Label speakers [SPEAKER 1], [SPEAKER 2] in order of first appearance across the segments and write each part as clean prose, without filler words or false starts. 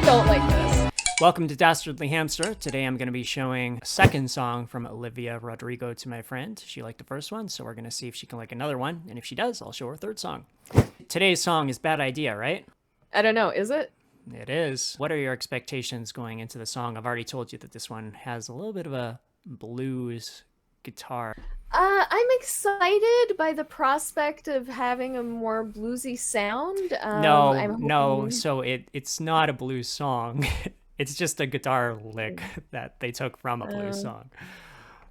[SPEAKER 1] Don't like this.
[SPEAKER 2] Welcome to Dastardly Hamster. Today I'm going to be showing a second song from Olivia Rodrigo to my friend. She liked the first one, so we're going to see if she can like another one. And if she does, I'll show her a third song. Today's song is Bad Idea, right?
[SPEAKER 1] I don't know, is it?
[SPEAKER 2] It is. What are your expectations going into the song? I've already told you that this one has a little bit of a blues guitar.
[SPEAKER 1] I'm excited by the prospect of having a more bluesy sound.
[SPEAKER 2] No. So it's not a blues song. It's just a guitar lick that they took from a blues song.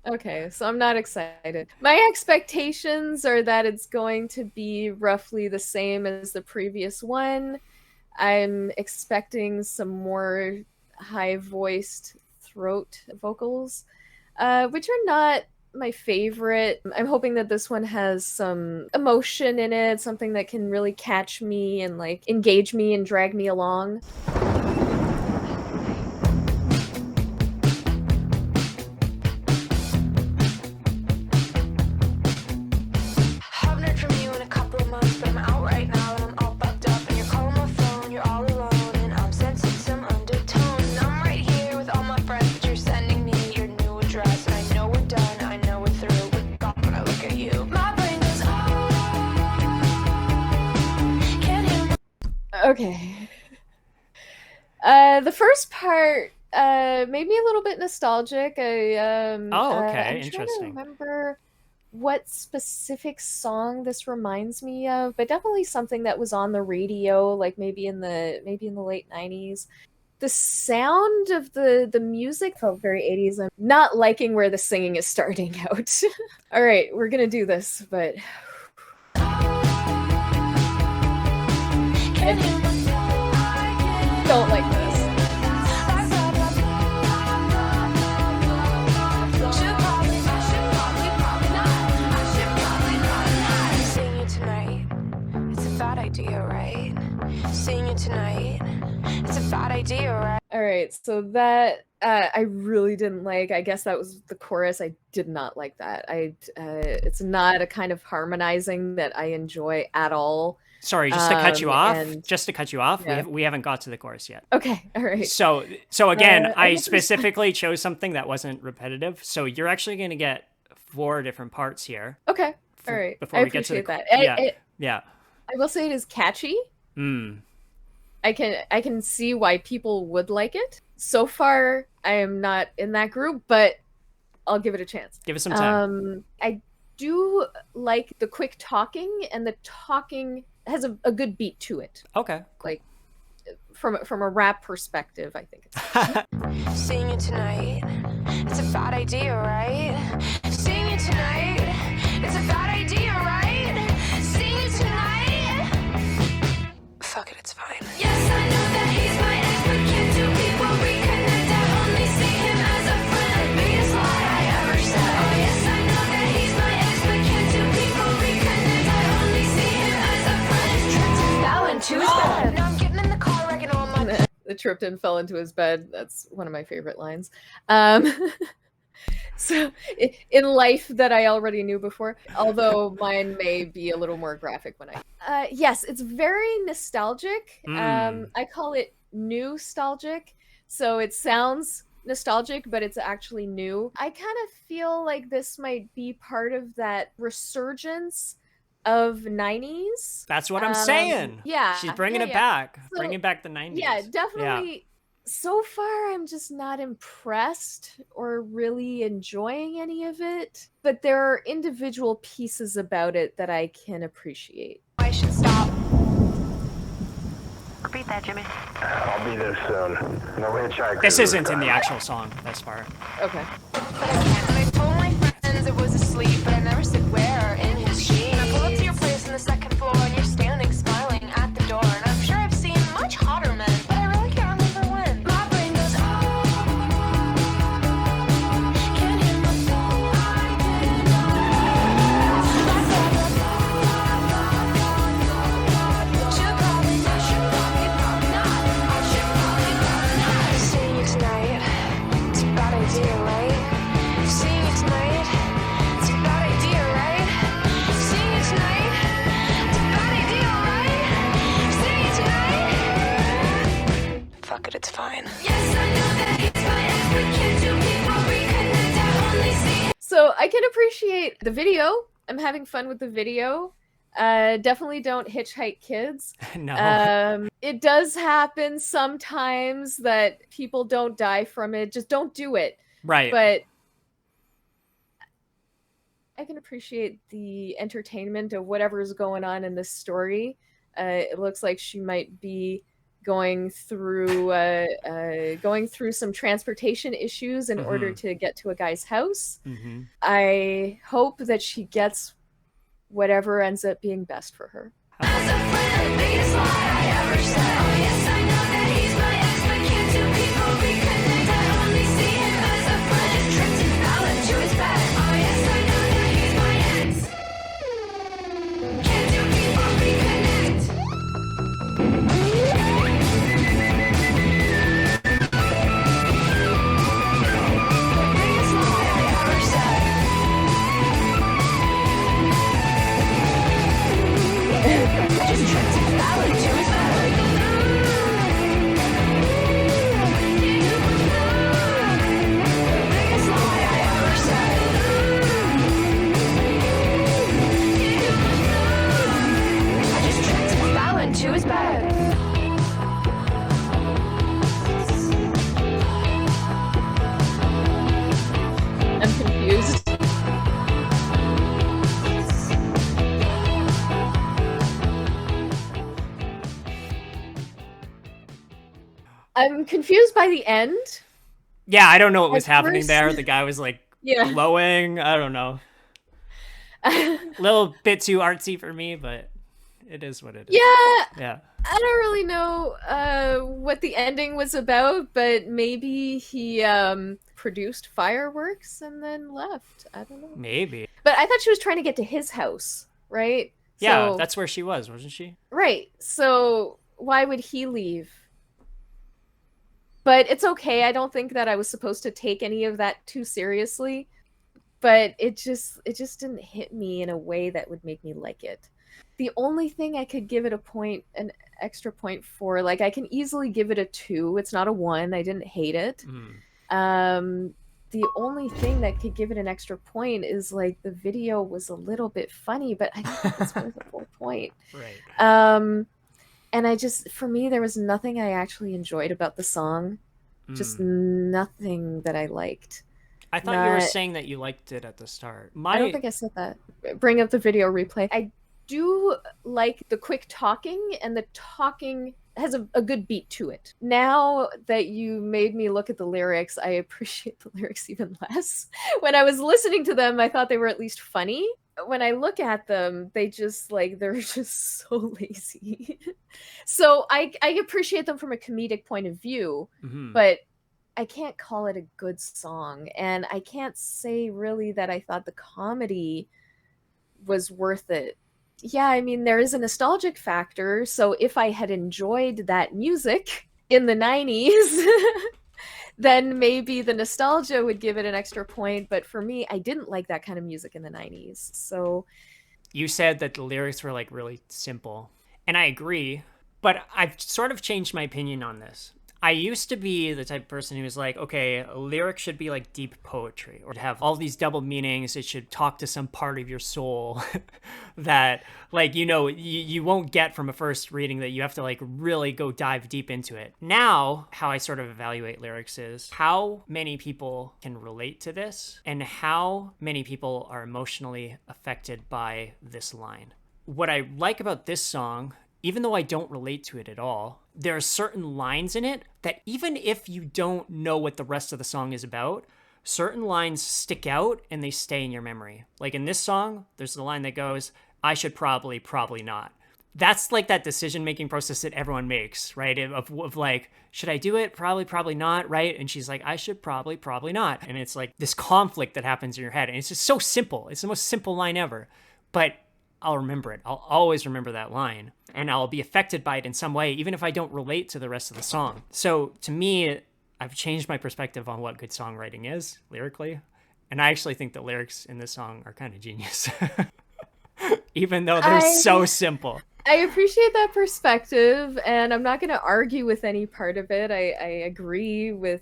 [SPEAKER 1] Okay, so I'm not excited. My expectations are that it's going to be roughly the same as the previous one. I'm expecting some more high-voiced throat vocals, which are not my favorite. I'm hoping that this one has some emotion in it, something that can really catch me and like engage me and drag me along. Okay. The first part made me a little bit nostalgic.
[SPEAKER 2] Okay,
[SPEAKER 1] I'm trying
[SPEAKER 2] interesting.
[SPEAKER 1] to remember what specific song this reminds me of, but definitely something that was on the radio, like maybe in the late 90s. The sound of the music felt very 80s. I'm not liking where the singing is starting out. All right, we're gonna do this, but don't like this.
[SPEAKER 3] Seeing you tonight, it's a bad idea, right? Seeing you tonight, it's a bad idea, right?
[SPEAKER 1] All right, so that I really didn't like. I guess that was the chorus. I did not like that. It's not a kind of harmonizing that I enjoy at all.
[SPEAKER 2] Sorry, just to cut you off.
[SPEAKER 1] Yeah.
[SPEAKER 2] We haven't got to the chorus yet.
[SPEAKER 1] Okay, all right.
[SPEAKER 2] So again,
[SPEAKER 1] I
[SPEAKER 2] I
[SPEAKER 1] guess
[SPEAKER 2] specifically chose something that wasn't repetitive. So you're actually going to get 4 different parts here.
[SPEAKER 1] Okay, all right.
[SPEAKER 2] Before
[SPEAKER 1] I
[SPEAKER 2] we get to
[SPEAKER 1] appreciate
[SPEAKER 2] the
[SPEAKER 1] that.
[SPEAKER 2] yeah.
[SPEAKER 1] I will say it is catchy. I can see why people would like it. So far, I am not in that group, but I'll give it a chance.
[SPEAKER 2] Give it some time.
[SPEAKER 1] I do like the quick talking, and the talking has a good beat to it.
[SPEAKER 2] Okay.
[SPEAKER 1] Like from a rap perspective, I think it's
[SPEAKER 3] Seeing you tonight, it's a bad idea, right? Seeing you tonight, it's a bad idea, right? Seeing you tonight. Fuck it, it's fine. Yes, I know that he's my ex, but can't two people reconnect? I only see him as a friend. Biggest lie I ever said. Oh yes, I know that he's my ex, but can't two people reconnect? I only see him as a friend. Tripped and fell into his bed. Now I'm getting in the car, wrecking all my.
[SPEAKER 1] The tripped and fell into his bed. That's one of my favorite lines. So in life that I already knew before, although mine may be a little more graphic when I yes, it's very nostalgic. I call it new-stalgic. So it sounds nostalgic, but it's actually new. I kind of feel like this might be part of that resurgence of 90s.
[SPEAKER 2] That's what I'm saying.
[SPEAKER 1] Yeah.
[SPEAKER 2] She's bringing it back. Bringing back the 90s.
[SPEAKER 1] Yeah, definitely. Yeah. So far, I'm just not impressed or really enjoying any of it. But there are individual pieces about it that I can appreciate.
[SPEAKER 3] I should stop.
[SPEAKER 4] Repeat that, Jimmy.
[SPEAKER 5] I'll be there soon. No hitchhikers.
[SPEAKER 2] This isn't in the actual song, this part.
[SPEAKER 1] Okay.
[SPEAKER 3] But I can't. And I told my friends it was asleep, but I never said where. In his sheet. I pull up to your place on the 2nd floor, and you're standing smiling at the door. And I'm sure I've seen much hotter men, but I really can't remember when. My brain goes, can't hear my phone. Should probably not. I should probably not. Seeing you tonight, it's a bad idea, right? Seeing you tonight, it's a bad idea, right? fine. Yes, I know that he's my ex, but can't you people reconnect? I only see him.
[SPEAKER 1] So I can appreciate the video. I'm having fun with the video. Definitely don't hitchhike kids.
[SPEAKER 2] No.
[SPEAKER 1] It does happen sometimes that people don't die from it. Just don't do it.
[SPEAKER 2] Right.
[SPEAKER 1] But I can appreciate the entertainment of whatever's going on in this story. It looks like she might be going through some transportation issues in order to get to a guy's house. I hope that she gets whatever ends up being best for her.
[SPEAKER 3] As a friend, the biggest lie I ever said. Oh yes, I know that he's my ex, but can't two people reconnect? I only see him as a friend. Just tripped and fell into his bed. Oh yes, I know that he's my ex. Can't two people reconnect? The biggest lie I ever said. I just tripped and fell into his bed. The biggest lie I ever said. I just tripped and fell into his bed.
[SPEAKER 1] I'm confused. I'm confused by the end.
[SPEAKER 2] Yeah, I don't know what was
[SPEAKER 1] At
[SPEAKER 2] happening
[SPEAKER 1] first-
[SPEAKER 2] there. The guy was like
[SPEAKER 1] Yeah.
[SPEAKER 2] glowing. I don't know. A little bit too artsy for me, but it is what it is.
[SPEAKER 1] Yeah,
[SPEAKER 2] Yeah.
[SPEAKER 1] I don't really know what the ending was about, but maybe he produced fireworks and then left. I don't know.
[SPEAKER 2] Maybe.
[SPEAKER 1] But I thought she was trying to get to his house, right?
[SPEAKER 2] Yeah,
[SPEAKER 1] So-
[SPEAKER 2] that's where she was, wasn't she?
[SPEAKER 1] right. So why would he leave? But it's okay. I don't think that I was supposed to take any of that too seriously. But it just didn't hit me in a way that would make me like it. The only thing I could give it an extra point for, like I can easily give it a 2. It's not a 1. I didn't hate it. The only thing that could give it an extra point is like the video was a little bit funny, but I don't think it's worth a full point.
[SPEAKER 2] Right.
[SPEAKER 1] And for me, there was nothing I actually enjoyed about the song. Just nothing that I liked.
[SPEAKER 2] I thought you were saying that you liked it at the start.
[SPEAKER 1] I don't think I said that. Bring up the video replay. I do like the quick talking, and the talking has a good beat to it. Now that you made me look at the lyrics, I appreciate the lyrics even less. When I was listening to them, I thought they were at least funny. When I look at them, they're just so lazy. So I appreciate them from a comedic point of view, but I can't call it a good song. And I can't say really that I thought the comedy was worth it. Yeah, I mean, there is a nostalgic factor. So if I had enjoyed that music in the 90s, then maybe the nostalgia would give it an extra point. But for me, I didn't like that kind of music in the 90s. So
[SPEAKER 2] you said that the lyrics were like really simple. And I agree, but I've sort of changed my opinion on this. I used to be the type of person who was like, okay, a lyric should be like deep poetry or have all these double meanings. It should talk to some part of your soul that like, you won't get from a first reading, that you have to like really go dive deep into it. Now, how I sort of evaluate lyrics is how many people can relate to this and how many people are emotionally affected by this line. What I like about this song, even though I don't relate to it at all, there are certain lines in it that even if you don't know what the rest of the song is about, certain lines stick out and they stay in your memory. Like in this song, there's the line that goes, I should probably not. That's like that decision-making process that everyone makes, right? Of like, should I do it? Probably not, right? And she's like, I should probably not. And it's like this conflict that happens in your head. And it's just so simple. It's the most simple line ever. But I'll remember it. I'll always remember that line. And I'll be affected by it in some way, even if I don't relate to the rest of the song. So to me, I've changed my perspective on what good songwriting is, lyrically. And I actually think the lyrics in this song are kind of genius. Even though they're so simple.
[SPEAKER 1] I appreciate that perspective, and I'm not going to argue with any part of it. I agree with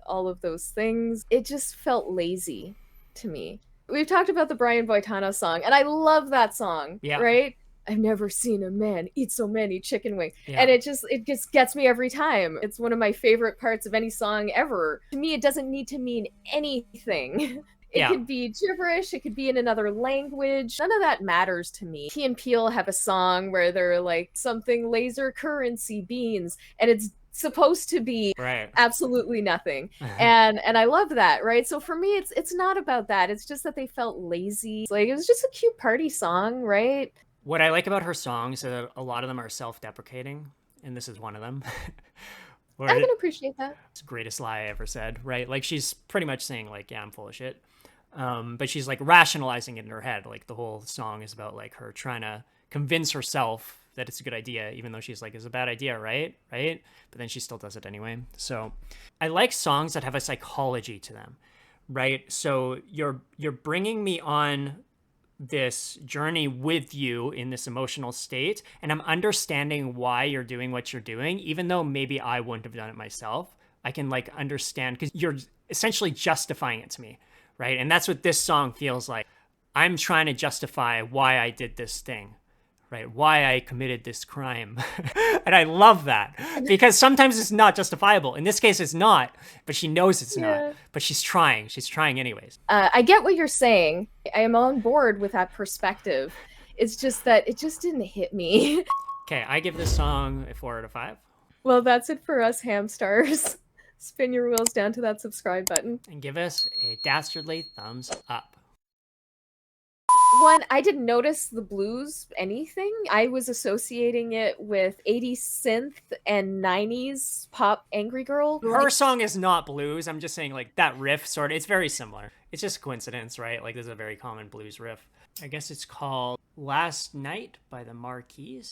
[SPEAKER 1] all of those things. It just felt lazy to me. We've talked about the Brian Boitano song, and I love that song,
[SPEAKER 2] Yeah.
[SPEAKER 1] right? I've never seen a man eat so many chicken wings.
[SPEAKER 2] Yeah.
[SPEAKER 1] And it just gets me every time. It's one of my favorite parts of any song ever. To me, it doesn't need to mean anything. It
[SPEAKER 2] Yeah.
[SPEAKER 1] could be gibberish, it could be in another language. None of that matters to me. Key and Peele have a song where they're like something laser currency beans, and it's supposed to be
[SPEAKER 2] Right.
[SPEAKER 1] absolutely nothing. And I love that, right? So for me it's not about that. It's just that they felt lazy. Like it was just a cute party song, right?
[SPEAKER 2] What I like about her songs is that a lot of them are self-deprecating, and this is one of them. Where
[SPEAKER 1] I can appreciate that.
[SPEAKER 2] it's the greatest lie I ever said, right? Like she's pretty much saying like, yeah, I'm full of shit. But she's like rationalizing it in her head. Like the whole song is about like her trying to convince herself that it's a good idea, even though she's like, it's a bad idea, right? Right? But then she still does it anyway. So I like songs that have a psychology to them, right? So you're bringing me on this journey with you in this emotional state, and I'm understanding why you're doing what you're doing, even though maybe I wouldn't have done it myself. I can like understand because you're essentially justifying it to me, right? And that's what this song feels like. I'm trying to justify why I did this thing, right? Why I committed this crime. And I love that because sometimes it's not justifiable. In this case, it's not, but she knows it's not, but she's trying. She's trying anyways.
[SPEAKER 1] I get what you're saying. I am on board with that perspective. It's just that it just didn't hit me.
[SPEAKER 2] Okay, I give this song a 4 out of 5.
[SPEAKER 1] Well, that's it for us, Hamstars. Spin your wheels down to that subscribe button.
[SPEAKER 2] And give us a dastardly thumbs up.
[SPEAKER 1] One, I didn't notice the blues anything. I was associating it with 80s synth and 90s pop angry girl.
[SPEAKER 2] Her song is not blues. I'm just saying like that riff sort of, it's very similar. It's just coincidence, right? Like there's a very common blues riff. I guess it's called Last Night by the Marquis.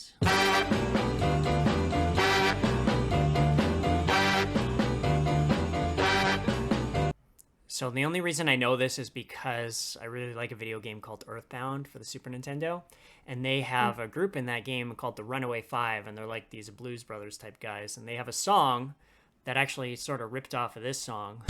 [SPEAKER 2] So the only reason I know this is because I really like a video game called Earthbound for the Super Nintendo. And they have a group in that game called the Runaway Five, and they're like these Blues Brothers type guys. And they have a song that actually sort of ripped off of this song.